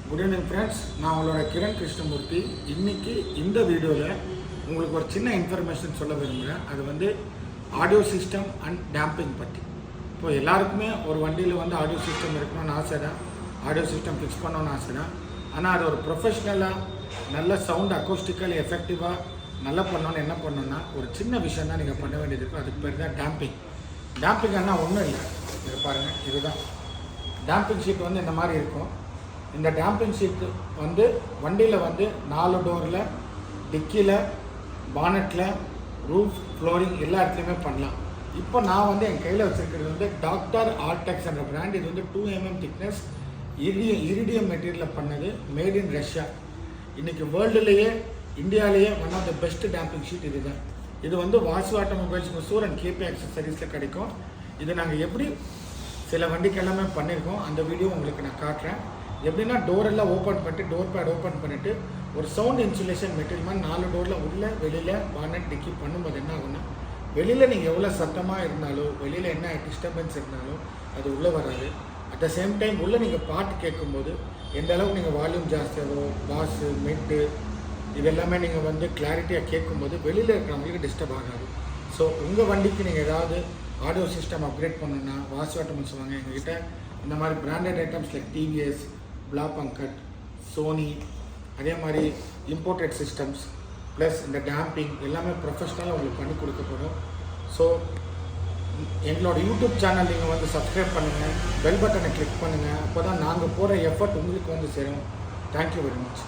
Good evening friends, நான் உங்களோட கிரண் கிருஷ்ணமூர்த்தி. இன்றைக்கி இந்த வீடியோவில் உங்களுக்கு ஒரு சின்ன இன்ஃபர்மேஷன் சொல்ல விரும்புகிறேன். அது வந்து ஆடியோ சிஸ்டம் அண்ட் டேம்பிங் பற்றி. இப்போ எல்லாருக்குமே ஒரு வண்டியில் வந்து ஆடியோ சிஸ்டம் இருக்கணும்னு ஆசை தான், ஆடியோ சிஸ்டம் ஃபிக்ஸ் பண்ணணும்னு ஆசை தான். ஆனால் அது ஒரு ப்ரொஃபஷ்னலாக நல்ல சவுண்ட் அக்கோஸ்டிக்கல் எஃபெக்டிவாக நல்லா பண்ணணுன்னு என்ன பண்ணணுன்னா ஒரு சின்ன விஷயம் தான் நீங்கள் பண்ண வேண்டியது இருக்கும். அதுக்கு பேர் தான் டேம்பிங். டேம்பிங்னா ஒன்றும் இல்லை, இது பாருங்கள், இதுதான் டேம்பிங் ஷீட். வந்து இந்த மாதிரி இருக்கும். இந்த டேம்பிங் ஷீட்டு வந்து வண்டியில் வந்து 4 டோரில், டிக்கியில், பானட்டில், ரூஃப், ஃப்ளோரிங் எல்லா இடத்துலையுமே பண்ணலாம். இப்போ நான் வந்து என் கையில் வச்சுருக்கிறது வந்து டாக்டர் ஆர்டெக்ஸ் என்ற பிராண்ட். இது வந்து 2 mm திக்னஸ் இரிடியம் மெட்டீரியலில் பண்ணது, மேட் இன் ரஷ்யா. இன்றைக்கி வேர்ல்டுலேயே இந்தியாவிலேயே one of the best damping sheet இது தான். இது வந்து வாசு ஆட்டோமொபைல்ஸ், முசூர் அண்ட் கேபி ஆக்சசரிஸில் கிடைக்கும். இது நாங்கள் எப்படி சில வண்டிக்கு எல்லாமே பண்ணியிருக்கோம், அந்த வீடியோ உங்களுக்கு நான் காட்டுறேன். எப்படின்னா டோரெல்லாம் ஓப்பன் பண்ணிட்டு, டோர் பேட் ஓப்பன் பண்ணிவிட்டு ஒரு சவுண்ட் இன்சுலேஷன் மெட்டீரியல் மாதிரி 4 டோரில் உள்ளே வெளியில் பானட் டிக்கி பண்ணும்போது என்ன ஆகுன்னா, வெளியில் நீங்கள் எவ்வளோ சத்தமாக இருந்தாலும், வெளியில் என்ன டிஸ்டர்பன்ஸ் இருந்தாலும் அது உள்ளே வராது. அட் த சேம் டைம் உள்ளே நீங்கள் பாட்டு கேட்கும்போது எந்த அளவுக்கு நீங்கள் வால்யூம் ஜாஸ்தியாகவோ, பாஸு, மிட்டு இதெல்லாமே நீங்கள் வந்து கிளாரிட்டியாக கேட்கும்போது வெளியில் இருக்கிறவங்களுக்கு டிஸ்டர்ப் ஆகாது. ஸோ உங்கள் வண்டிக்கு நீங்கள் ஏதாவது ஆடியோ சிஸ்டம் அப்கிரேட் பண்ணணுன்னா வாசு ஆட்டோமொபைல்ஸ் வாங்க. எங்ககிட்ட இந்த மாதிரி branded items like TVS, Blaupunkt, Sony, அதே மாதிரி இம்போர்ட்டட் சிஸ்டம்ஸ் ப்ளஸ் இந்த டேம்பிங் எல்லாமே ப்ரொஃபஷ்னலாக உங்களுக்கு பண்ணி கொடுக்கப்படும். ஸோ எங்களோட யூடியூப் சேனல் நீங்கள் வந்து சப்ஸ்கிரைப் பண்ணுங்கள், பெல் பட்டனை கிளிக் பண்ணுங்கள். அப்போ தான் நாங்கள் போகிற எஃபர்ட் உங்களுக்கு வந்து சேரும். Thank you very much.